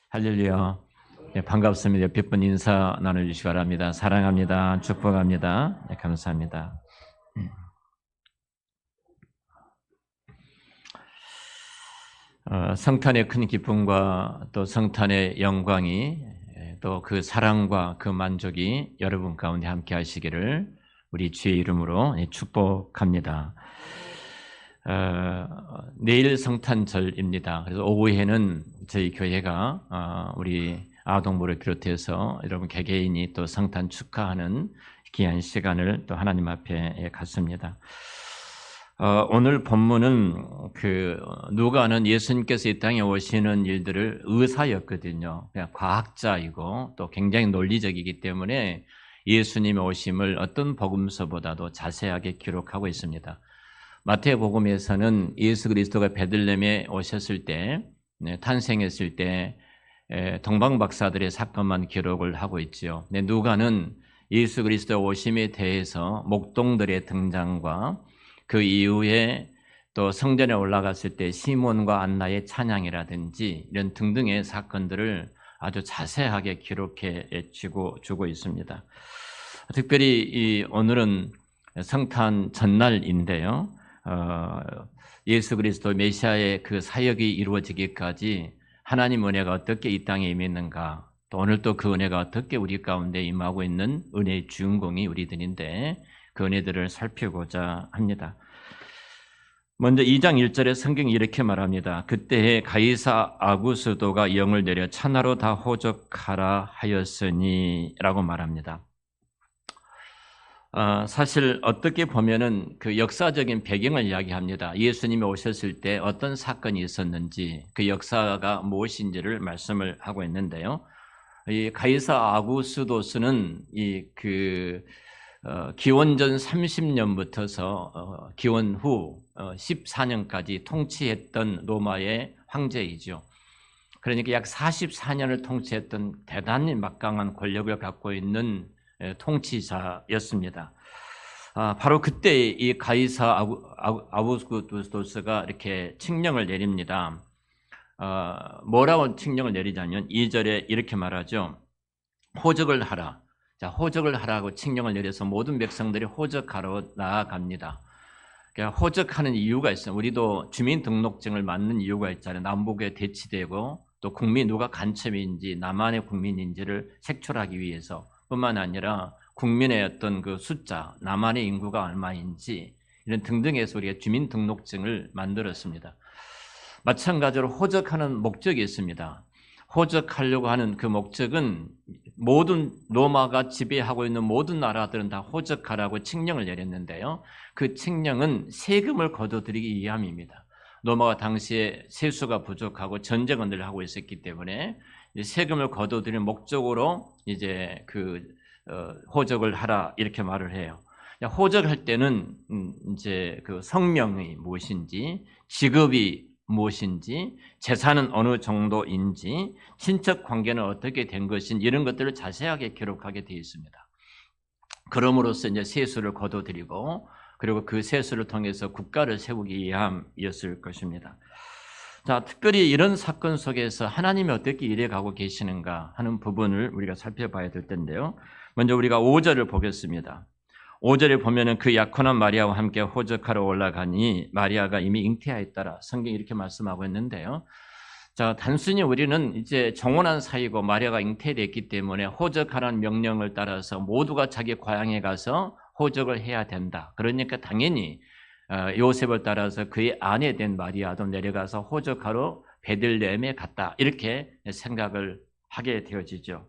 할렐루야. 네, 반갑습니다. 옆에 분 인사 나눠주시기 바랍니다. 사랑합니다. 축복합니다. 네, 감사합니다. 성탄의 큰 기쁨과 또 성탄의 영광이 또 그 사랑과 그 만족이 여러분 가운데 함께 하시기를 우리 주의 이름으로 축복합니다. 내일 성탄절입니다. 그래서 오후에는 저희 교회가 우리 아동부를 비롯해서 여러분 개개인이 또 성탄 축하하는 귀한 시간을 또 하나님 앞에 갖습니다. 오늘 본문은 누가는 예수님께서 이 땅에 오시는 일들을 의사였거든요. 그냥 과학자이고 또 굉장히 논리적이기 때문에 예수님의 오심을 어떤 복음서보다도 자세하게 기록하고 있습니다. 마태복음에서는 예수 그리스도가 베들레헴에 오셨을 때, 탄생했을 때 동방 박사들의 사건만 기록을 하고 있지요. 누가는 예수 그리스도 오심에 대해서 목동들의 등장과 그 이후에 또 성전에 올라갔을 때 시몬과 안나의 찬양이라든지 이런 등등의 사건들을 아주 자세하게 기록해 주고 있습니다. 특별히 오늘은 성탄 전날인데요. 예수 그리스도 메시아의 그 사역이 이루어지기까지 하나님 은혜가 어떻게 이 땅에 임했는가, 또 오늘 또 그 은혜가 어떻게 우리 가운데 임하고 있는 은혜의 주인공이 우리들인데 그 은혜들을 살피고자 합니다. 먼저 2장 1절에 성경이 이렇게 말합니다. 그때에 가이사 아구스도가 영을 내려 천하로 다 호적하라 하였으니 라고 말합니다. 사실 어떻게 보면은 그 역사적인 배경을 이야기합니다. 예수님이 오셨을 때 어떤 사건이 있었는지 그 역사가 무엇인지를 말씀을 하고 있는데요. 이 가이사 아구스도스는 기원전 30년부터서 기원 후 14년까지 통치했던 로마의 황제이죠. 그러니까 약 44년을 통치했던 대단히 막강한 권력을 갖고 있는 통치자였습니다. 바로 그때 이 가이사 아우구스도스가 이렇게 칙령을 내립니다. 뭐라고 칙령을 내리자면 2절에 이렇게 말하죠. 호적을 하라. 자, 호적을 하라고 칙령을 내려서 모든 백성들이 호적하러 나아갑니다. 그러니까 호적하는 이유가 있어요. 우리도 주민등록증을 맞는 이유가 있잖아요. 남북에 대치되고 또 국민 누가 간첩인지 남한의 국민인지를 색출하기 위해서 뿐만 아니라 국민의 어떤 그 숫자, 남한의 인구가 얼마인지 이런 등등해서 우리가 주민등록증을 만들었습니다. 마찬가지로 호적하는 목적이 있습니다. 호적하려고 하는 그 목적은 모든 로마가 지배하고 있는 모든 나라들은 다 호적하라고 칙령을 내렸는데요. 그 칙령은 세금을 거둬들이기 위함입니다. 로마가 당시에 세수가 부족하고 전쟁을 늘 하고 있었기 때문에 세금을 거둬들이는 목적으로 이제 호적을 하라 이렇게 말을 해요. 호적할 때는 이제 그 성명이 무엇인지, 직업이 무엇인지, 재산은 어느 정도인지, 친척 관계는 어떻게 된 것인지 이런 것들을 자세하게 기록하게 되어 있습니다. 그럼으로써 이제 세수를 거둬들이고 그리고 그 세수를 통해서 국가를 세우기 위함이었을 것입니다. 자, 특별히 이런 사건 속에서 하나님이 어떻게 일해가고 계시는가 하는 부분을 우리가 살펴봐야 될 텐데요. 먼저 우리가 5절을 보겠습니다. 5절에 보면은 그 약혼한 마리아와 함께 호적하러 올라가니 마리아가 이미 잉태하였더라. 성경이 이렇게 말씀하고 있는데요. 자, 단순히 우리는 이제 정혼한 사이고 마리아가 잉태됐기 때문에 호적하라는 명령을 따라서 모두가 자기 고향에 가서 호적을 해야 된다. 그러니까 당연히 요셉을 따라서 그의 아내 된 마리아도 내려가서 호적하러 베들레헴에 갔다. 이렇게 생각을 하게 되어지죠.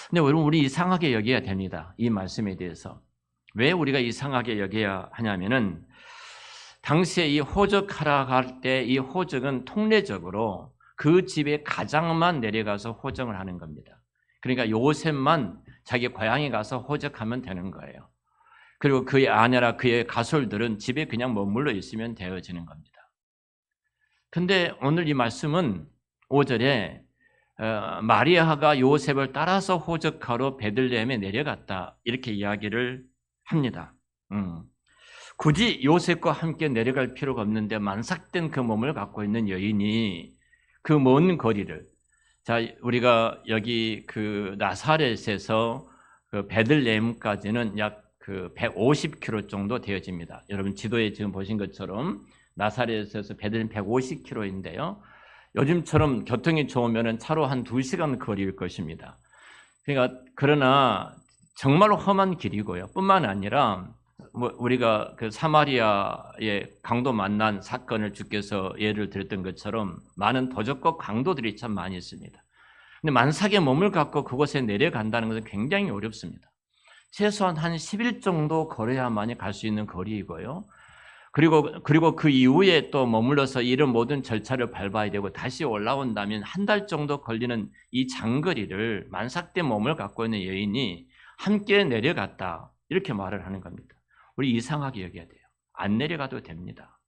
근데 우리 이상하게 여겨야 됩니다. 이 말씀에 대해서. 왜 우리가 이상하게 여겨야 하냐면은 당시에 이 호적하라 할 때 이 호적은 통례적으로 그 집의 가장만 내려가서 호적을 하는 겁니다. 그러니까 요셉만 자기 고향에 가서 호적하면 되는 거예요. 그리고 그의 아내라 그의 가솔들은 집에 그냥 머물러 있으면 되어지는 겁니다. 근데 오늘 이 말씀은 5절에 마리아가 요셉을 따라서 호적하러 베들레헴에 내려갔다 이렇게 이야기를 합니다. 굳이 요셉과 함께 내려갈 필요가 없는데 만삭된 그 몸을 갖고 있는 여인이 그 먼 거리를, 자, 우리가 여기 그 나사렛에서 그 베들레헴까지는 약 그 150km 정도 되어집니다. 여러분 지도에 지금 보신 것처럼 나사렛에서 베들레헴 150km인데요. 요즘처럼 교통이 좋으면 차로 한 2시간 거리일 것입니다. 그러니까 그러나 정말 험한 길이고요. 뿐만 아니라 뭐 우리가 그 사마리아의 강도 만난 사건을 주께서 예를 들었던 것처럼 많은 도적과 강도들이 참 많이 있습니다. 근데 만삭의 몸을 갖고 그곳에 내려간다는 것은 굉장히 어렵습니다. 최소한 한 10일 정도 걸어야만이 갈 수 있는 거리이고요. 그리고 그 이후에 또 머물러서 이런 모든 절차를 밟아야 되고 다시 올라온다면 한 달 정도 걸리는 이 장거리를 만삭된 몸을 갖고 있는 여인이 함께 내려갔다. 이렇게 말을 하는 겁니다. 우리 이상하게 여겨야 돼요. 안 내려가도 됩니다.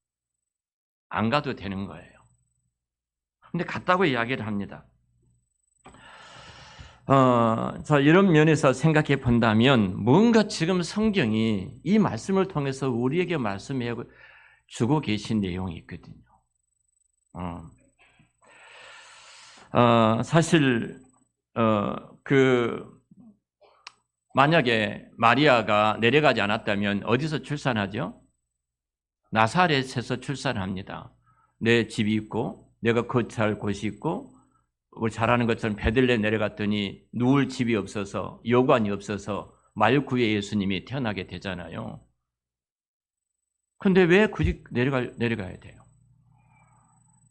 안 가도 되는 거예요. 근데 갔다고 이야기를 합니다. 자, 이런 면에서 생각해 본다면 뭔가 지금 성경이 이 말씀을 통해서 우리에게 말씀해 주고 계신 내용이 있거든요. 사실 만약에 마리아가 내려가지 않았다면 어디서 출산하죠? 나사렛에서 출산합니다. 내 집이 있고 내가 거처할 곳이 있고 우리 잘 아는 것처럼 베들레헴 내려갔더니 누울 집이 없어서 여관이 없어서 말구의 예수님이 태어나게 되잖아요. 근데 왜 굳이 내려가야 돼요?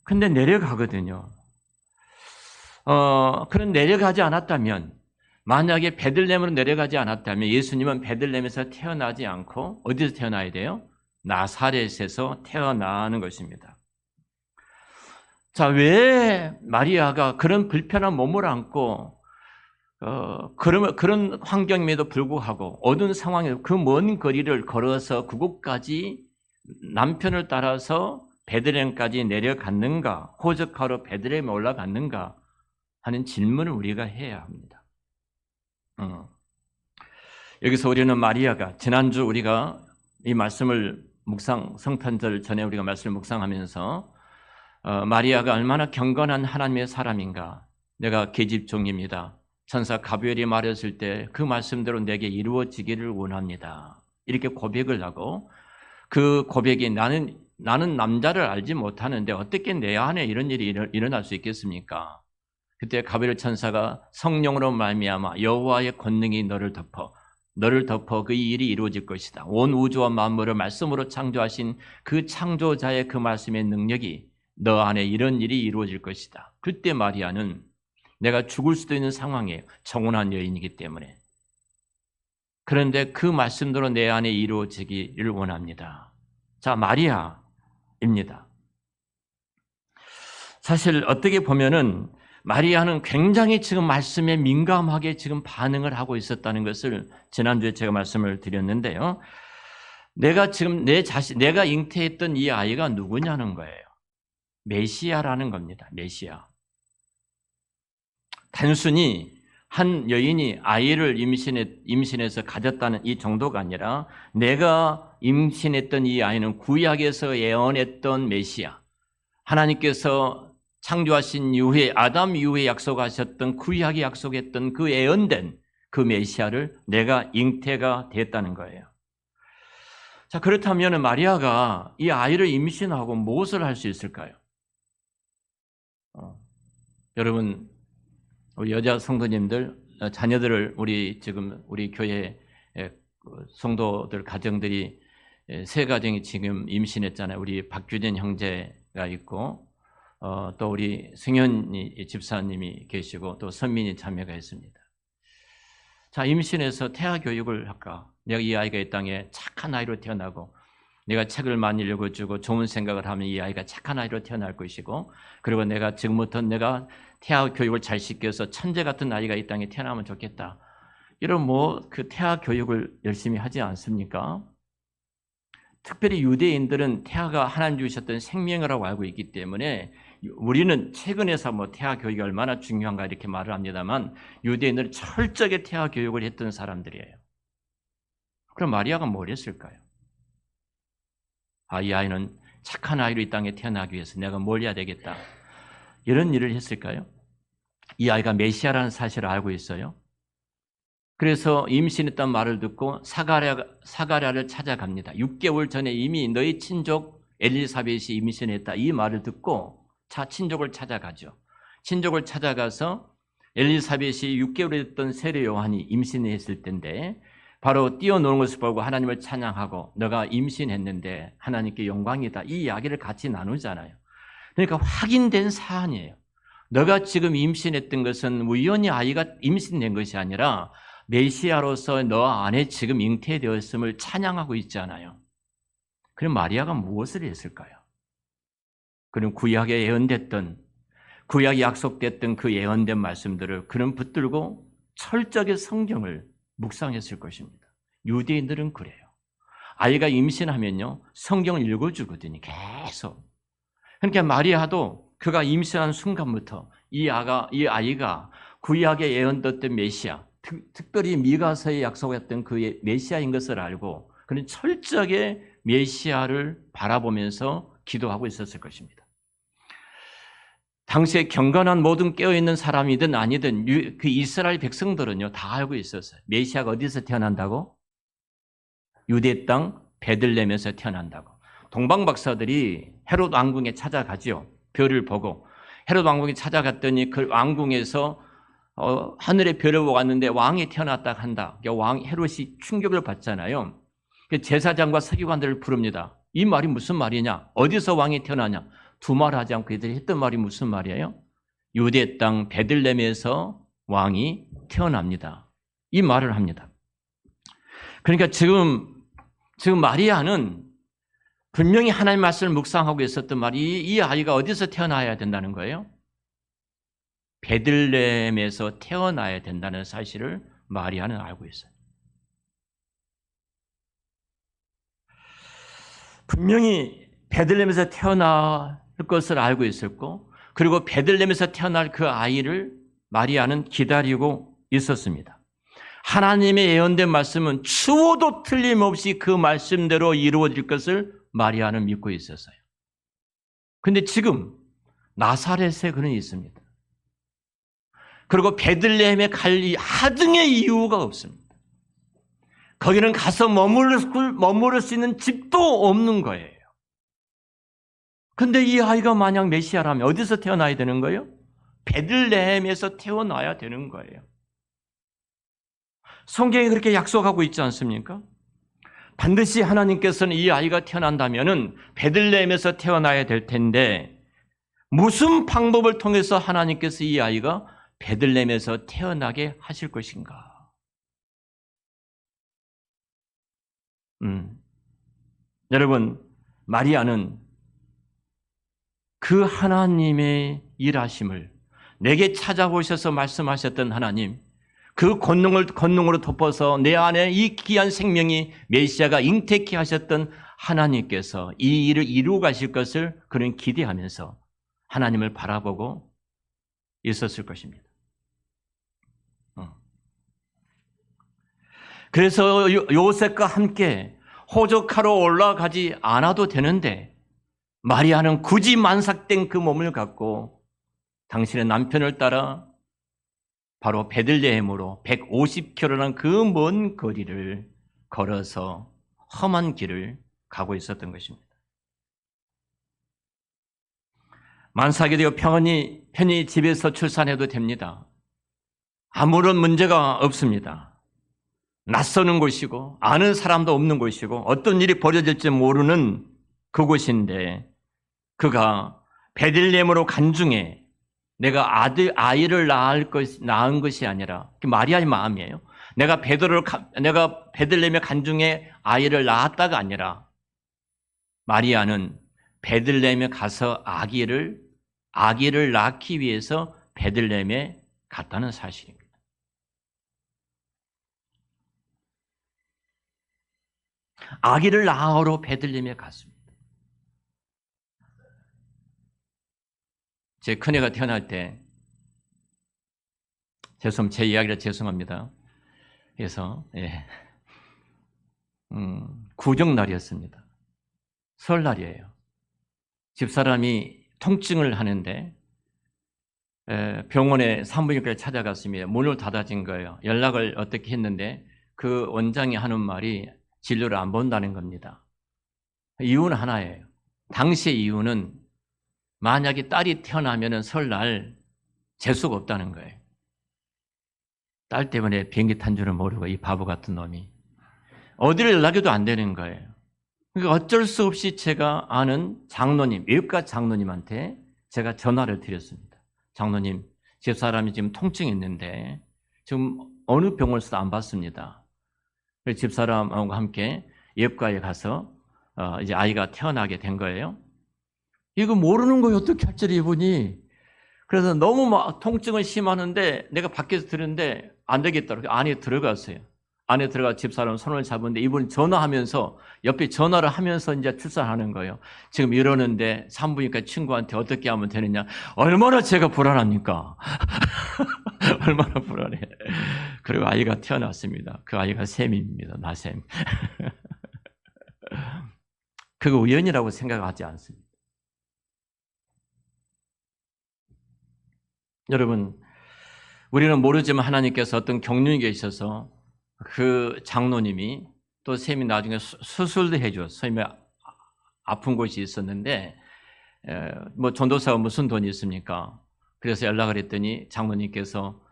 근데 내려가거든요. 그런 내려가지 않았다면 만약에 베들레헴으로 내려가지 않았다면 예수님은 베들레헴에서 태어나지 않고 어디서 태어나야 돼요? 나사렛에서 태어나는 것입니다. 자, 왜 마리아가 그런 불편한 몸을 안고 그런 환경임에도 불구하고 어두운 상황에 그 먼 거리를 걸어서 그곳까지 남편을 따라서 베들레헴까지 내려갔는가, 호적하러 베들레헴에 올라갔는가 하는 질문을 우리가 해야 합니다. 여기서 우리는 마리아가 지난주 우리가 이 말씀을 성탄절 전에 우리가 말씀을 묵상하면서 마리아가 얼마나 경건한 하나님의 사람인가. 내가 계집종입니다. 천사 가브리엘이 말했을 때 그 말씀대로 내게 이루어지기를 원합니다. 이렇게 고백을 하고 그 고백이 나는 남자를 알지 못하는데 어떻게 내 안에 이런 일이 일어날 수 있겠습니까? 그때 가브리엘 천사가 성령으로 말미암아 여호와의 권능이 너를 덮어 그 일이 이루어질 것이다. 온 우주와 만물을 말씀으로 창조하신 그 창조자의 그 말씀의 능력이 너 안에 이런 일이 이루어질 것이다. 그때 마리아는 내가 죽을 수도 있는 상황이에요. 청혼한 여인이기 때문에. 그런데 그 말씀대로 내 안에 이루어지기를 원합니다. 자, 마리아입니다. 사실 어떻게 보면은 마리아는 굉장히 지금 말씀에 민감하게 지금 반응을 하고 있었다는 것을 지난주에 제가 말씀을 드렸는데요. 내가 지금 내가 잉태했던 이 아이가 누구냐는 거예요. 메시아라는 겁니다. 메시아. 단순히 한 여인이 아이를 임신해서 가졌다는 이 정도가 아니라 내가 임신했던 이 아이는 구약에서 예언했던 메시아. 하나님께서 창조하신 이후에 아담 이후에 약속하셨던 구약이 약속했던 그 예언된 그 메시아를 내가 잉태가 됐다는 거예요. 자, 그렇다면 마리아가 이 아이를 임신하고 무엇을 할 수 있을까요? 여러분, 우리 여자 성도님들, 자녀들을 우리 교회 성도들 가정들이 세 가정이 지금 임신했잖아요. 우리 박규진 형제가 있고 또 우리 승현이 집사님이 계시고 또 선민이 자매가 있습니다. 자, 임신해서 태아 교육을 할까? 내가 이 아이가 이 땅에 착한 아이로 태어나고 내가 책을 많이 읽어주고 좋은 생각을 하면 이 아이가 착한 아이로 태어날 것이고 그리고 내가 지금부터 내가 태아 교육을 잘 시켜서 천재 같은 아이가 이 땅에 태어나면 좋겠다. 이런 그 태아 교육을 열심히 하지 않습니까? 특별히 유대인들은 태아가 하나님 주셨던 생명이라고 알고 있기 때문에 우리는 최근에서 태아 교육이 얼마나 중요한가 이렇게 말을 합니다만 유대인들은 철저하게 태아 교육을 했던 사람들이에요. 그럼 마리아가 뭘 했을까요? 이 아이는 착한 아이로 이 땅에 태어나기 위해서 내가 뭘 해야 되겠다. 이런 일을 했을까요? 이 아이가 메시아라는 사실을 알고 있어요. 그래서 임신했다는 말을 듣고 사가랴를 찾아갑니다. 6개월 전에 이미 너희 친족 엘리사벳이 임신했다 이 말을 듣고 친족을 찾아가죠. 친족을 찾아가서 엘리사벳이 6개월 됐던 세례 요한이 임신했을 때인데 바로 뛰어노는 것을 보고 하나님을 찬양하고 너가 임신했는데 하나님께 영광이다 이 이야기를 같이 나누잖아요. 그러니까 확인된 사안이에요. 너가 지금 임신했던 것은 우연히 아이가 임신된 것이 아니라 메시아로서 너 안에 지금 잉태되었음을 찬양하고 있잖아요. 그럼 마리아가 무엇을 했을까요? 그럼 구약에 예언됐던 구약이 약속됐던 그 예언된 말씀들을 그는 붙들고 철저하게 성경을 묵상했을 것입니다. 유대인들은 그래요. 아이가 임신하면요 성경을 읽어주거든요. 계속. 그러니까 마리아도 그가 임신한 순간부터 이 아이가 구약에 예언됐던 메시아, 특별히 미가서에 약속했던 그 메시아인 것을 알고 그는 철저하게 메시아를 바라보면서 기도하고 있었을 것입니다. 당시에 경건한 모든 깨어있는 사람이든 아니든 그 이스라엘 백성들은요 다 알고 있었어요. 메시아가 어디서 태어난다고? 유대 땅 베들레헴에서 태어난다고. 동방 박사들이 헤롯 왕궁에 찾아가지요. 별을 보고 헤롯 왕궁에 찾아갔더니 그 왕궁에서 하늘의 별을 보고 왔는데 왕이 태어났다 한다. 왕 헤롯이 충격을 받잖아요. 제사장과 서기관들을 부릅니다. 이 말이 무슨 말이냐? 어디서 왕이 태어나냐? 두말하지 않고 그들이 했던 말이 무슨 말이에요? 유대 땅 베들레헴에서 왕이 태어납니다. 이 말을 합니다. 그러니까 지금 마리아는 분명히 하나님의 말씀을 묵상하고 있었던 말이 이 아이가 어디서 태어나야 된다는 거예요? 베들레헴에서 태어나야 된다는 사실을 마리아는 알고 있어요. 분명히 베들레헴에서 태어날 것을 알고 있었고 그리고 베들레헴에서 태어날 그 아이를 마리아는 기다리고 있었습니다. 하나님의 예언된 말씀은 추호도 틀림없이 그 말씀대로 이루어질 것을 마리아는 믿고 있었어요. 그런데 지금 나사렛에 그는 있습니다. 그리고 베들레헴에 갈 하등의 이유가 없습니다. 거기는 가서 머무를 수 있는 집도 없는 거예요. 근데 이 아이가 만약 메시아라면 어디서 태어나야 되는 거예요? 베들레헴에서 태어나야 되는 거예요. 성경이 그렇게 약속하고 있지 않습니까? 반드시 하나님께서는 이 아이가 태어난다면은 베들레헴에서 태어나야 될 텐데 무슨 방법을 통해서 하나님께서 이 아이가 베들레헴에서 태어나게 하실 것인가? 여러분, 마리아는 그 하나님의 일하심을 내게 찾아오셔서 말씀하셨던 하나님, 그 권능으로 덮어서 내 안에 이 귀한 생명이 메시아가 잉태케 하셨던 하나님께서 이 일을 이루어 가실 것을 그는 기대하면서 하나님을 바라보고 있었을 것입니다. 그래서 요셉과 함께 호적하러 올라가지 않아도 되는데 마리아는 굳이 만삭된 그 몸을 갖고 당신의 남편을 따라 바로 베들레헴으로 150km라는 그 먼 거리를 걸어서 험한 길을 가고 있었던 것입니다. 만삭이 되어 편히 집에서 출산해도 됩니다. 아무런 문제가 없습니다. 낯서는 곳이고 아는 사람도 없는 곳이고 어떤 일이 벌어질지 모르는 그곳인데 그가 베들레헴으로 간 중에 내가 아이를 낳은 것이 아니라 마리아의 마음이에요. 내가 베들레헴에 간 중에 아이를 낳았다가 아니라 마리아는 베들레헴에 가서 아기를 낳기 위해서 베들레헴에 갔다는 사실입니다. 아기를 낳으러 베들레헴에 갔습니다. 제 큰애가 태어날 때 제 이야기라 죄송합니다. 그래서 구정날이었습니다. 설날이에요. 집사람이 통증을 하는데 병원에 산부인과에 찾아갔습니다. 문을 닫아진 거예요. 연락을 어떻게 했는데 그 원장이 하는 말이 진료를 안 본다는 겁니다. 이유는 하나예요. 당시의 이유는 만약에 딸이 태어나면 설날 재수가 없다는 거예요. 딸 때문에 비행기 탄 줄은 모르고 이 바보 같은 놈이. 어디를 연락해도 안 되는 거예요. 그러니까 어쩔 수 없이 제가 아는 장로님, 외과 장로님한테 제가 전화를 드렸습니다. 장로님, 집사람이 지금 통증이 있는데 지금 어느 병원에서도 안 받습니다. 그래서 집사람하고 함께 외과에 가서 이제 아이가 태어나게 된 거예요. 이거 모르는 거예요. 어떻게 할지 이분이. 그래서 너무 막 통증은 심하는데 내가 밖에서 들었는데 안 되겠더라고요. 안에 들어갔어요. 안에 들어가 집사람 손을 잡았는데 이분이 전화하면서 옆에 전화를 하면서 이제 출산하는 거예요. 지금 이러는데 산부인과 친구한테 어떻게 하면 되느냐. 얼마나 제가 불안합니까? 얼마나 불안해. 그리고 아이가 태어났습니다. 그 아이가 샘입니다. 나샘. 그거 우연이라고 생각하지 않습니다. 여러분, 우리는 모르지만 하나님께서 어떤 경륜이 계셔서 그 장로님이 또 샘이 나중에 수술도 해줬어요. 샘이 아픈 곳이 있었는데 뭐 전도사가 무슨 돈이 있습니까? 그래서 연락을 했더니 장로님께서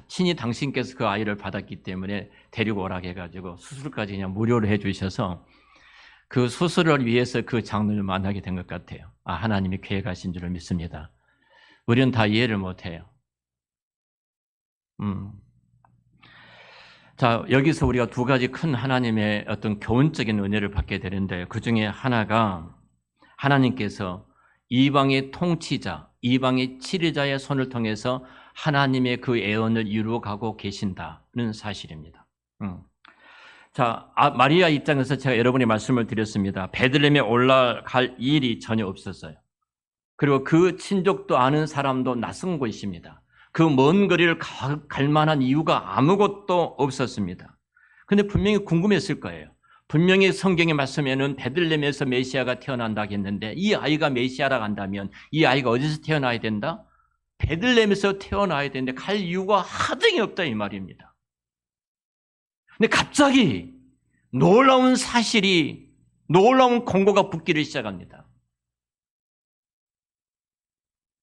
친히 당신께서 그 아이를 받았기 때문에 데리고 오라고 해가지고 수술까지 그냥 무료로 해주셔서 그 수술을 위해서 그 장로님을 만나게 된 것 같아요. 하나님이 계획하신 줄을 믿습니다. 우리는 다 이해를 못해요. 자, 여기서 우리가 두 가지 큰 하나님의 어떤 교훈적인 은혜를 받게 되는데 그 중에 하나가 하나님께서 이방의 통치자, 이방의 치리자의 손을 통해서 하나님의 그 예언을 이루어가고 계신다는 사실입니다. 자, 마리아 입장에서 제가 여러분이 말씀을 드렸습니다. 베들레헴에 올라갈 일이 전혀 없었어요. 그리고 그 친족도 아는 사람도 낯선 곳입니다. 그 먼 거리를 갈 만한 이유가 아무것도 없었습니다. 그런데 분명히 궁금했을 거예요. 분명히 성경의 말씀에는 베들레헴에서 메시아가 태어난다고 했는데 이 아이가 메시아라고 한다면 이 아이가 어디서 태어나야 된다? 베들레헴에서 태어나야 되는데 갈 이유가 하등이 없다 이 말입니다. 근데 갑자기 놀라운 사실이, 놀라운 공고가 붙기를 시작합니다.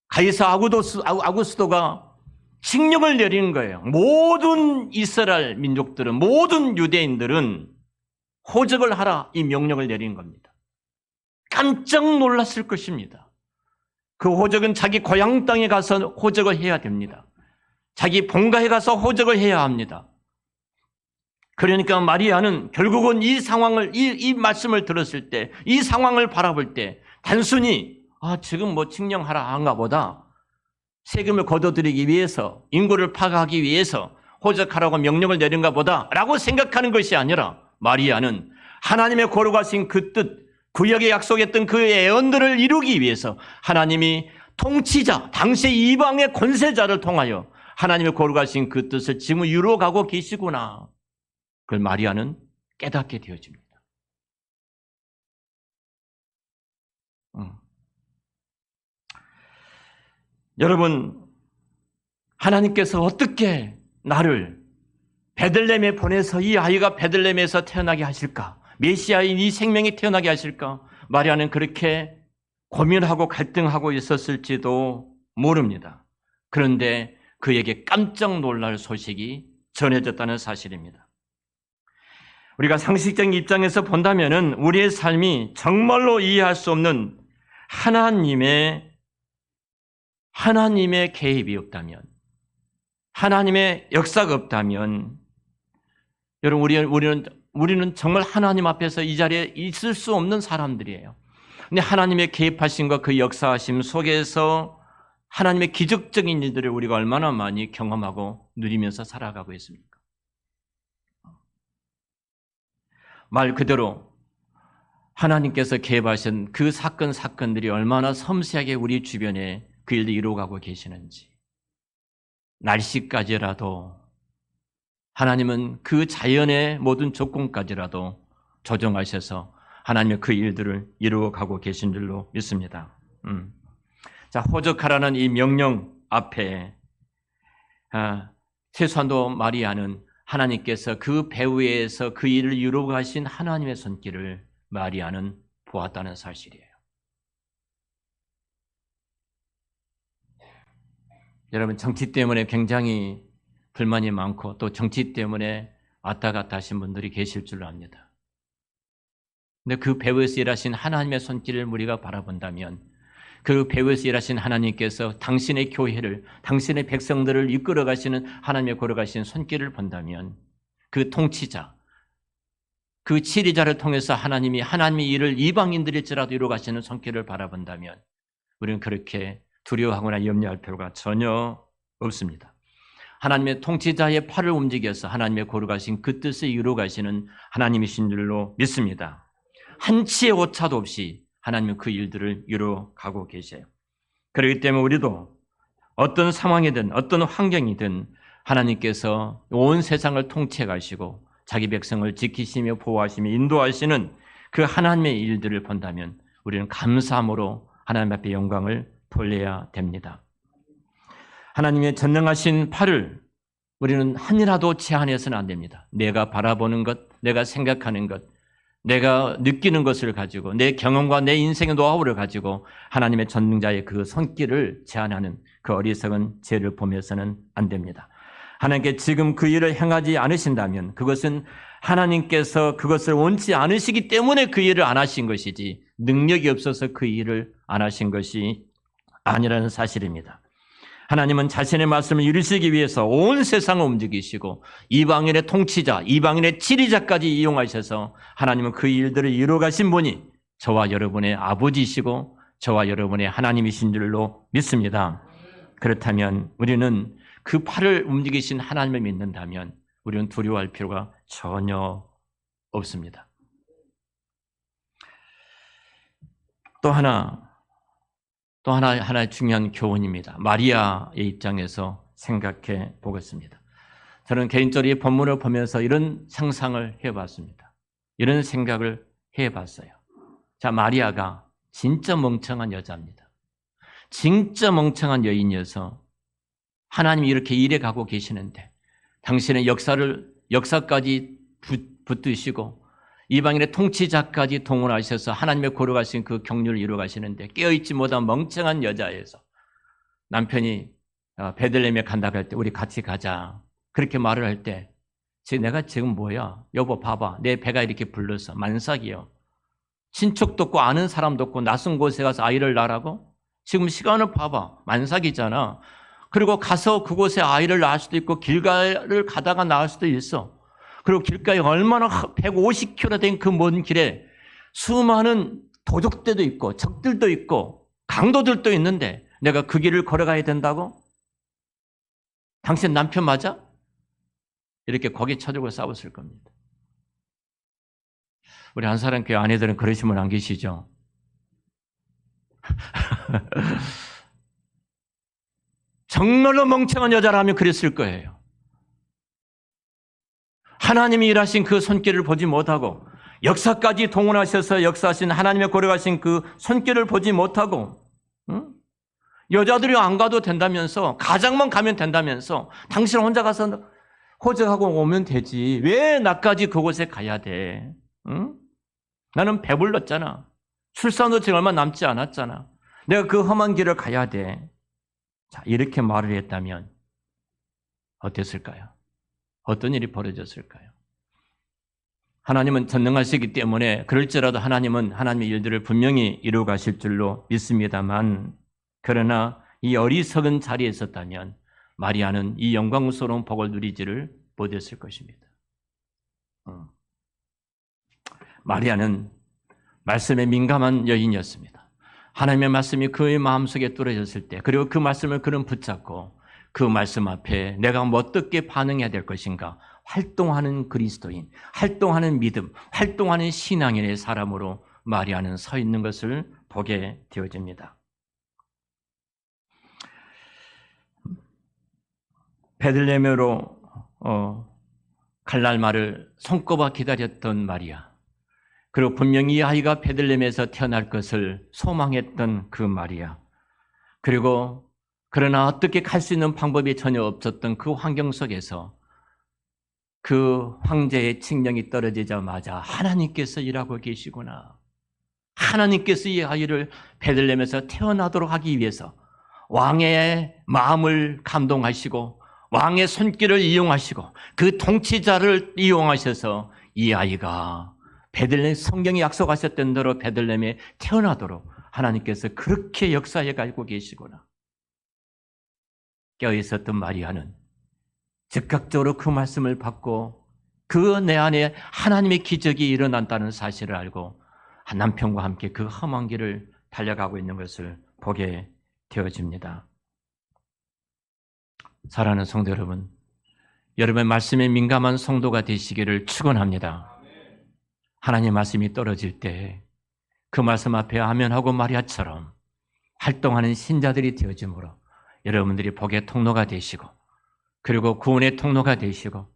가이사 아구스도가 칙령을 내리는 거예요. 모든 이스라엘 민족들은, 모든 유대인들은 호적을 하라 이 명령을 내리는 겁니다. 깜짝 놀랐을 것입니다. 그 호적은 자기 고향 땅에 가서 호적을 해야 됩니다. 자기 본가에 가서 호적을 해야 합니다. 그러니까 마리아는 결국은 이 상황을, 이 말씀을 들었을 때, 이 상황을 바라볼 때 단순히 지금 뭐 칙령하라 한가 보다 세금을 거둬들이기 위해서, 인구를 파악하기 위해서 호적하라고 명령을 내린가 보다 라고 생각하는 것이 아니라 마리아는 하나님의 거룩하신 그 뜻, 구약에 약속했던 그 예언들을 이루기 위해서 하나님이 통치자, 당시 이방의 권세자를 통하여 하나님의 거룩하신 그 뜻을 지금 이루어가고 계시구나. 그걸 마리아는 깨닫게 되어집니다. 여러분, 하나님께서 어떻게 나를 베들레헴에 보내서 이 아이가 베들레헴에서 태어나게 하실까? 메시아인 이 생명이 태어나게 하실까? 마리아는 그렇게 고민하고 갈등하고 있었을지도 모릅니다. 그런데 그에게 깜짝 놀랄 소식이 전해졌다는 사실입니다. 우리가 상식적인 입장에서 본다면 우리의 삶이 정말로 이해할 수 없는 하나님의 개입이 없다면, 하나님의 역사가 없다면, 여러분, 우리는 정말 하나님 앞에서 이 자리에 있을 수 없는 사람들이에요. 근데 하나님의 개입하심과 그 역사하심 속에서 하나님의 기적적인 일들을 우리가 얼마나 많이 경험하고 누리면서 살아가고 있습니까? 말 그대로 하나님께서 개입하신 그 사건들이 얼마나 섬세하게 우리 주변에 그 일을 이루어가고 계시는지, 날씨까지라도 하나님은 그 자연의 모든 조건까지라도 조정하셔서 하나님의 그 일들을 이루어가고 계신 줄로 믿습니다. 자, 호적하라는 이 명령, 앞에 최소한도 마리아는 하나님께서 그 배후에서 그 일을 이루고 가신 하나님의 손길을 마리아는 보았다는 사실이에요. 여러분, 정치 때문에 굉장히 불만이 많고 또 정치 때문에 왔다 갔다 하신 분들이 계실 줄 압니다. 근데 그 배후에서 일하신 하나님의 손길을 우리가 바라본다면 그 배후에서 일하신 하나님께서 당신의 교회를, 당신의 백성들을 이끌어 가시는 하나님의 걸어가신 손길을 본다면 그 통치자, 그 치리자를 통해서 하나님의 일을 이방인들일지라도 이루어 가시는 손길을 바라본다면 우리는 그렇게 두려워하거나 염려할 필요가 전혀 없습니다. 하나님의 통치자의 팔을 움직여서 하나님의 걸어가신 그 뜻을 이루어 가시는 하나님이신 줄로 믿습니다. 한치의 오차도 없이 하나님은 그 일들을 이루어 가고 계세요. 그렇기 때문에 우리도 어떤 상황이든 어떤 환경이든 하나님께서 온 세상을 통치해 가시고 자기 백성을 지키시며 보호하시며 인도하시는 그 하나님의 일들을 본다면 우리는 감사함으로 하나님 앞에 영광을 돌려야 됩니다. 하나님의 전능하신 팔을 우리는 한이라도 제한해서는 안 됩니다. 내가 바라보는 것, 내가 생각하는 것, 내가 느끼는 것을 가지고 내 경험과 내 인생의 노하우를 가지고 하나님의 전능자의 그 손길을 제한하는 그 어리석은 죄를 보면서는 안 됩니다. 하나님께 지금 그 일을 행하지 않으신다면 그것은 하나님께서 그것을 원치 않으시기 때문에 그 일을 안 하신 것이지 능력이 없어서 그 일을 안 하신 것이 아니라는 사실입니다. 하나님은 자신의 말씀을 이루시기 위해서 온 세상을 움직이시고 이방인의 통치자, 이방인의 치리자까지 이용하셔서 하나님은 그 일들을 이루어 가신 분이 저와 여러분의 아버지이시고 저와 여러분의 하나님이신 줄로 믿습니다. 그렇다면 우리는 그 팔을 움직이신 하나님을 믿는다면 우리는 두려워할 필요가 전혀 없습니다. 또 하나의 중요한 교훈입니다. 마리아의 입장에서 생각해 보겠습니다. 저는 개인적으로 이 본문을 보면서 이런 상상을 해봤습니다. 이런 생각을 해봤어요. 자, 마리아가 진짜 멍청한 여자입니다. 진짜 멍청한 여인이어서 하나님이 이렇게 일해 가고 계시는데 당신의 역사까지 붙드시고 이방인의 통치자까지 동원하셔서 하나님의 걸어가신 그 경륜을 이루어 가시는데 깨어있지 못한 멍청한 여자에서 남편이 베들레헴에 간다고 할 때 우리 같이 가자 그렇게 말을 할 때 내가 지금 뭐야? 여보 봐봐 내 배가 이렇게 불러서 만삭이요. 친척도 없고 아는 사람도 없고 낯선 곳에 가서 아이를 낳으라고? 지금 시간을 봐봐 만삭이잖아. 그리고 가서 그곳에 아이를 낳을 수도 있고 길가를 가다가 낳을 수도 있어. 그리고 길가에 얼마나 150km 된 그 먼 길에 수많은 도적들도 있고 적들도 있고 강도들도 있는데 내가 그 길을 걸어가야 된다고? 당신 남편 맞아? 이렇게 고개 쳐들고 싸웠을 겁니다. 우리 한사람교회 아내들은 그러시면 안 계시죠? 정말로 멍청한 여자라면 그랬을 거예요. 하나님이 일하신 그 손길을 보지 못하고 역사까지 동원하셔서 역사하신 하나님의 걸어가신 그 손길을 보지 못하고 여자들이 안 가도 된다면서 가장만 가면 된다면서 당신 혼자 가서 호적하고 오면 되지 왜 나까지 그곳에 가야 돼? 나는 배불렀잖아. 출산도 지금 얼마 남지 않았잖아. 내가 그 험한 길을 가야 돼. 자, 이렇게 말을 했다면 어땠을까요? 어떤 일이 벌어졌을까요? 하나님은 전능하시기 때문에 그럴지라도 하나님은 하나님의 일들을 분명히 이루어 가실 줄로 믿습니다만 그러나 이 어리석은 자리에 있었다면 마리아는 이 영광스러운 복을 누리지를 못했을 것입니다. 마리아는 말씀에 민감한 여인이었습니다. 하나님의 말씀이 그의 마음속에 뚫어졌을 때 그리고 그 말씀을 그는 붙잡고 그 말씀 앞에 내가 어떻게 반응해야 될 것인가 활동하는 그리스도인, 활동하는 믿음, 활동하는 신앙인의 사람으로 마리아는 서 있는 것을 보게 되어집니다. 베들레헴으로 갈 날말을 손꼽아 기다렸던 마리아, 그리고 분명히 이 아이가 베들레헴에서 태어날 것을 소망했던 그 마리아, 그리고 그러나 어떻게 갈 수 있는 방법이 전혀 없었던 그 환경 속에서 그 황제의 칙령이 떨어지자마자 하나님께서 일하고 계시구나. 하나님께서 이 아이를 베들레헴에서 태어나도록 하기 위해서 왕의 마음을 감동하시고 왕의 손길을 이용하시고 그 통치자를 이용하셔서 이 아이가 베들레헴 성경이 약속하셨던 대로 베들레헴에 태어나도록 하나님께서 그렇게 역사해 가지고 계시구나. 깨어있었던 마리아는 즉각적으로 그 말씀을 받고 그 내 안에 하나님의 기적이 일어난다는 사실을 알고 남편과 함께 그 험한 길을 달려가고 있는 것을 보게 되어집니다. 사랑하는 성도 여러분, 여러분의 말씀에 민감한 성도가 되시기를 축원합니다. 하나님 말씀이 떨어질 때 그 말씀 앞에 아멘하고 마리아처럼 활동하는 신자들이 되어짐으로 여러분들이 복의 통로가 되시고 그리고 구원의 통로가 되시고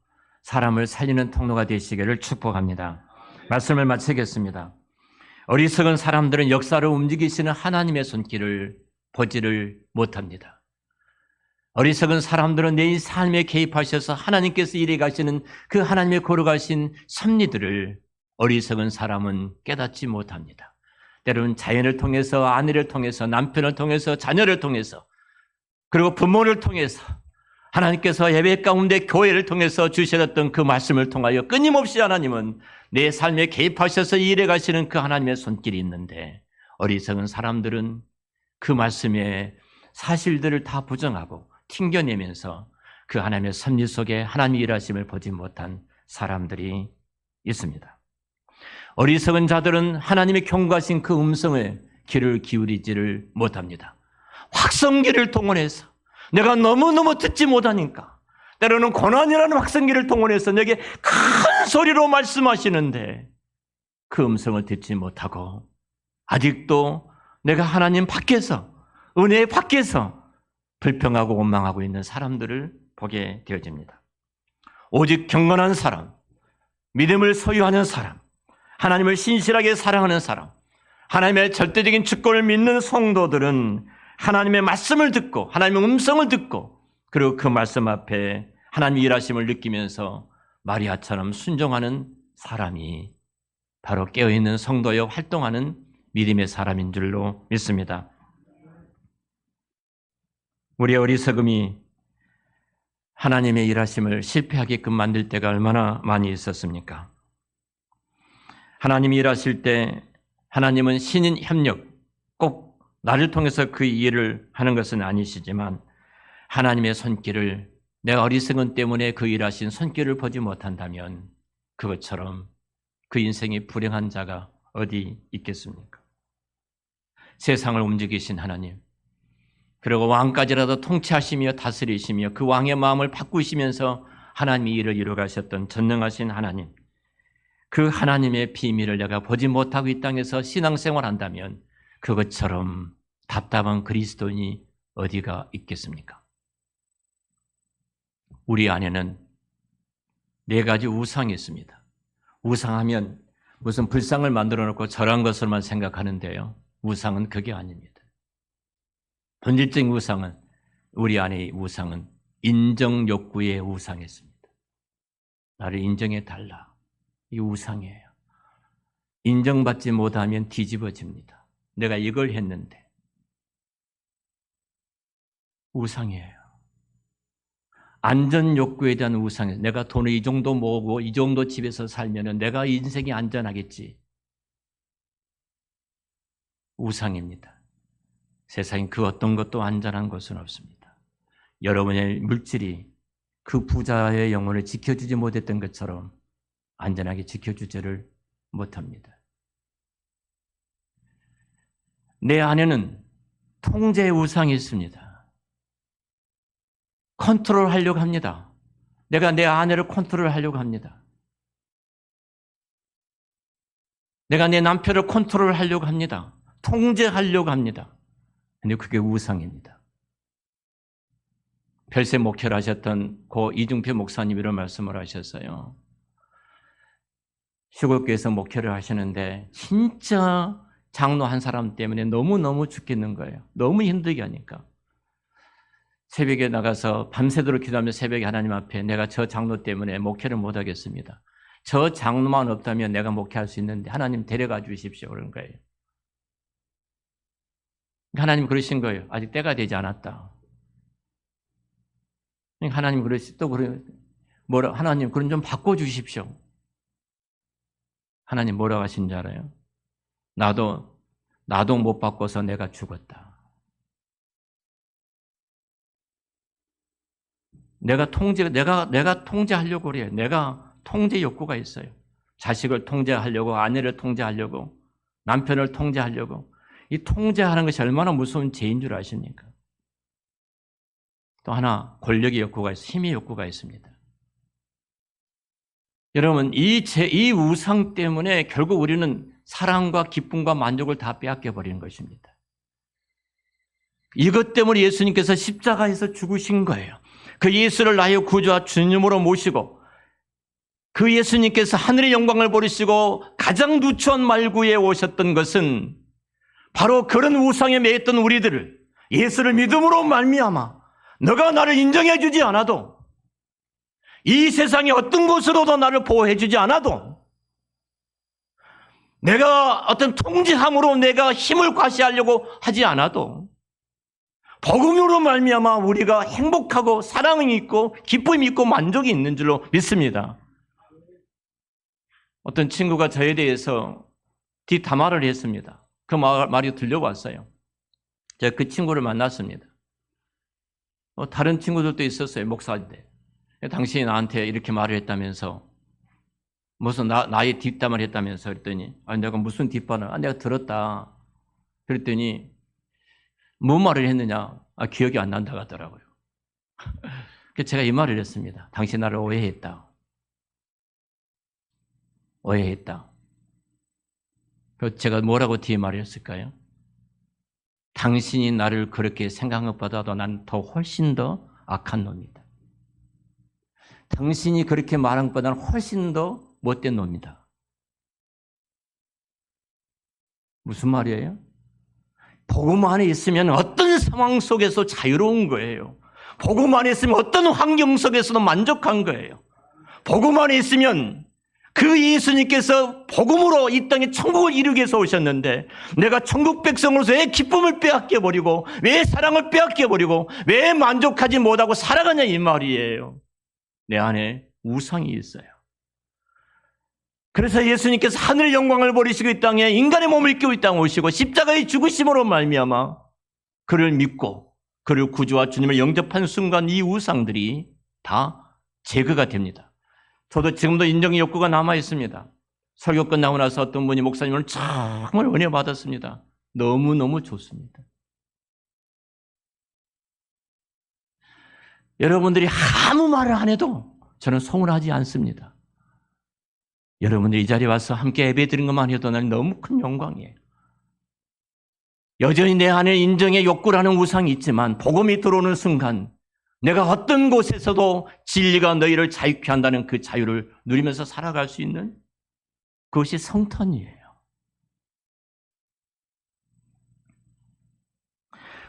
사람을 살리는 통로가 되시기를 축복합니다. 말씀을 마치겠습니다. 어리석은 사람들은 역사를 움직이시는 하나님의 손길을 보지를 못합니다. 어리석은 사람들은 내 삶에 개입하셔서 하나님께서 일해 가시는 그 하나님의 걸어가신 섭리들을 어리석은 사람은 깨닫지 못합니다. 때로는 자연을 통해서, 아내를 통해서, 남편을 통해서, 자녀를 통해서, 그리고 부모를 통해서 하나님께서 예배 가운데 교회를 통해서 주셨던 그 말씀을 통하여 끊임없이 하나님은 내 삶에 개입하셔서 일해 가시는 그 하나님의 손길이 있는데 어리석은 사람들은 그 말씀의 사실들을 다 부정하고 튕겨내면서 그 하나님의 섭리 속에 하나님의 일하심을 보지 못한 사람들이 있습니다. 어리석은 자들은 하나님의 경고하신 그 음성에 귀를 기울이지를 못합니다. 확성기를 동원해서 내가 너무너무 듣지 못하니까 때로는 고난이라는 확성기를 동원해서 내게 큰 소리로 말씀하시는데 그 음성을 듣지 못하고 아직도 내가 하나님 밖에서 은혜 밖에서 불평하고 원망하고 있는 사람들을 보게 되어집니다. 오직 경건한 사람, 믿음을 소유하는 사람, 하나님을 신실하게 사랑하는 사람, 하나님의 절대적인 주권을 믿는 성도들은 하나님의 말씀을 듣고 하나님의 음성을 듣고 그리고 그 말씀 앞에 하나님의 일하심을 느끼면서 마리아처럼 순종하는 사람이 바로 깨어있는 성도여 활동하는 믿음의 사람인 줄로 믿습니다. 우리의 어리석음이 하나님의 일하심을 실패하게끔 만들 때가 얼마나 많이 있었습니까? 하나님이 일하실 때 하나님은 신인 협력, 꼭 나를 통해서 그 일을 하는 것은 아니시지만 하나님의 손길을 내가 어리석음 때문에 그 일하신 손길을 보지 못한다면 그것처럼 그 인생이 불행한 자가 어디 있겠습니까? 세상을 움직이신 하나님, 그리고 왕까지라도 통치하시며 다스리시며 그 왕의 마음을 바꾸시면서 하나님이 일을 이루가셨던 전능하신 하나님, 그 하나님의 비밀을 내가 보지 못하고 이 땅에서 신앙생활한다면 그것처럼 답답한 그리스도인이 어디가 있겠습니까? 우리 안에는 네 가지 우상이 있습니다. 우상하면 무슨 불상을 만들어 놓고 절한 것을만 생각하는데요. 우상은 그게 아닙니다. 본질적인 우상은, 우리 안의 우상은 인정 욕구의 우상이었습니다. 나를 인정해 달라. 이 우상이에요. 인정받지 못하면 뒤집어집니다. 내가 이걸 했는데. 우상이에요. 안전 욕구에 대한 우상이에요. 내가 돈을 이 정도 모으고 이 정도 집에서 살면 내가 인생이 안전하겠지. 우상입니다. 세상에 그 어떤 것도 안전한 것은 없습니다. 여러분의 물질이 그 부자의 영혼을 지켜주지 못했던 것처럼 안전하게 지켜주지를 못합니다. 내 안에는 통제의 우상이 있습니다. 컨트롤하려고 합니다. 내가 내 아내를 컨트롤하려고 합니다. 내가 내 남편을 컨트롤하려고 합니다. 통제하려고 합니다. 근데 그게 우상입니다. 별세 목회를 하셨던 고 이중표 목사님 이런 말씀을 하셨어요. 시골교회에서 목회를 하시는데 진짜 장로 한 사람 때문에 너무너무 죽겠는 거예요. 너무 힘들게 하니까. 새벽에 나가서 밤새도록 기도하며 새벽에 하나님 앞에 내가 저 장로 때문에 목회를 못하겠습니다. 저 장로만 없다면 내가 목회할 수 있는데 하나님 데려가 주십시오. 그런 거예요. 하나님 그러신 거예요. 아직 때가 되지 않았다. 하나님 그러시 또 그래 뭐라 하나님 그런 좀 바꿔 주십시오. 하나님 뭐라고 하신 줄 알아요? 나도 못 바꿔서 내가 죽었다. 내가 통제하려고 그래요. 내가 통제 욕구가 있어요. 자식을 통제하려고, 아내를 통제하려고, 남편을 통제하려고. 이 통제하는 것이 얼마나 무서운 죄인 줄 아십니까? 또 하나 권력의 욕구가 있어요. 힘의 욕구가 있습니다. 여러분, 이 우상 때문에 결국 우리는 사랑과 기쁨과 만족을 다 빼앗겨 버리는 것입니다. 이것 때문에 예수님께서 십자가에서 죽으신 거예요. 그 예수를 나의 구주와 주님으로 모시고 그 예수님께서 하늘의 영광을 버리시고 가장 누추한 말구에 오셨던 것은 바로 그런 우상에 매였던 우리들을 예수를 믿음으로 말미암아 너가 나를 인정해 주지 않아도 이 세상의 어떤 곳으로도 나를 보호해 주지 않아도 내가 어떤 통제함으로 내가 힘을 과시하려고 하지 않아도 복음으로 말미암아 우리가 행복하고 사랑이 있고 기쁨이 있고 만족이 있는 줄로 믿습니다. 어떤 친구가 저에 대해서 뒷담화를 했습니다. 그 말이 들려왔어요. 제가 그 친구를 만났습니다. 다른 친구들도 있었어요. 목사인데. 당신이 나한테 이렇게 말을 했다면서 무슨 나의 뒷담화를 했다면서 그랬더니 내가 무슨 뒷담화를 내가 들었다. 그랬더니 뭔 말을 했느냐? 기억이 안 난다고 하더라고요. 그래서 제가 이 말을 했습니다. 당신 나를 오해했다. 오해했다. 그래서 제가 뭐라고 뒤에 말을 했을까요? 당신이 나를 그렇게 생각한 것보다도 난 더 훨씬 더 악한 놈이다. 당신이 그렇게 말한 것보다는 훨씬 더 못된 놈이다. 무슨 말이에요? 복음 안에 있으면 어떤 상황 속에서 자유로운 거예요. 복음 안에 있으면 어떤 환경 속에서도 만족한 거예요. 복음 안에 있으면 그 예수님께서 복음으로 이 땅에 천국을 이루기 위해서 오셨는데 내가 천국 백성으로서 왜 기쁨을 빼앗겨버리고 왜 사랑을 빼앗겨버리고 왜 만족하지 못하고 살아가냐 이 말이에요. 내 안에 우상이 있어요. 그래서 예수님께서 하늘의 영광을 버리시고 이 땅에 인간의 몸을 입고 이 땅에 오시고 십자가의 죽으심으로 말미암아 그를 믿고 그를 구주와 주님을 영접한 순간 이 우상들이 다 제거가 됩니다. 저도 지금도 인정의 욕구가 남아 있습니다. 설교 끝나고 나서 어떤 분이 목사님을 정말 은혜 받았습니다. 너무너무 좋습니다. 여러분들이 아무 말을 안 해도 저는 서운하지 않습니다. 여러분들이 이 자리에 와서 함께 예배드린 것만 해도 나는 너무 큰 영광이에요. 여전히 내 안에 인정의 욕구라는 우상이 있지만 복음이 들어오는 순간 내가 어떤 곳에서도 진리가 너희를 자유케 한다는 그 자유를 누리면서 살아갈 수 있는 그것이 성탄이에요.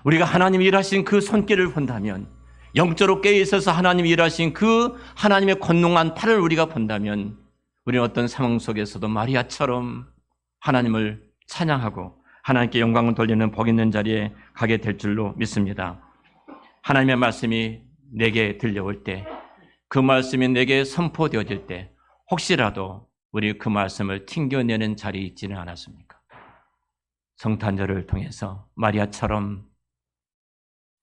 우리가 하나님이 일하신 그 손길을 본다면 영적으로 깨어있어서 하나님이 일하신 그 하나님의 권능한 팔을 우리가 본다면 우리는 어떤 상황 속에서도 마리아처럼 하나님을 찬양하고 하나님께 영광을 돌리는 복 있는 자리에 가게 될 줄로 믿습니다. 하나님의 말씀이 내게 들려올 때, 그 말씀이 내게 선포되어질 때 혹시라도 우리 그 말씀을 튕겨내는 자리에 있지는 않았습니까? 성탄절을 통해서 마리아처럼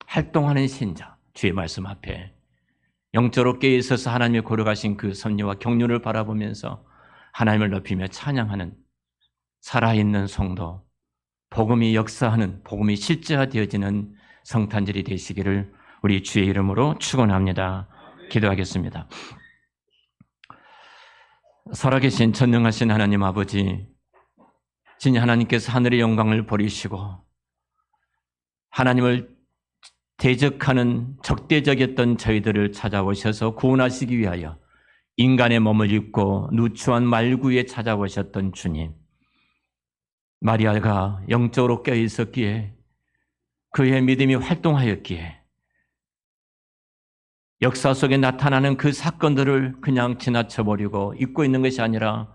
활동하는 신자, 주의 말씀 앞에 영적으로 깨어 있어서 하나님이 고려하신 그 섭리와 경륜을 바라보면서 하나님을 높이며 찬양하는 살아있는 성도, 복음이 역사하는, 복음이 실제화되어지는 성탄절이 되시기를 우리 주의 이름으로 축원합니다. 기도하겠습니다. 살아계신 전능하신 하나님 아버지, 진히 하나님께서 하늘의 영광을 버리시고 하나님을 대적하는 적대적이었던 저희들을 찾아오셔서 구원하시기 위하여 인간의 몸을 입고 누추한 말구에 찾아오셨던 주님, 마리아가 영적으로 깨어 있었기에 그의 믿음이 활동하였기에 역사 속에 나타나는 그 사건들을 그냥 지나쳐버리고 잊고 있는 것이 아니라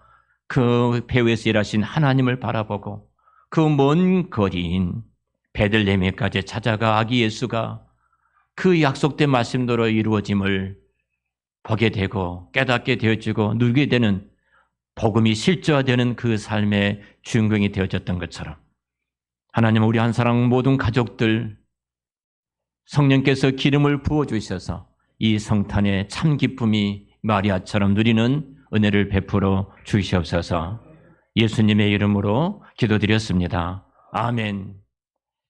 그 배후에서 일하신 하나님을 바라보고 그 먼 거리인 베들레헴에까지 찾아가 아기 예수가 그 약속된 말씀대로 이루어짐을 보게 되고 깨닫게 되어지고 누리게 되는 복음이 실제화되는 그 삶의 주인공이 되어졌던 것처럼 하나님 우리 한 사랑 모든 가족들 성령께서 기름을 부어주셔서 이 성탄의 참 기쁨이 마리아처럼 누리는 은혜를 베풀어 주시옵소서. 예수님의 이름으로 기도드렸습니다. 아멘.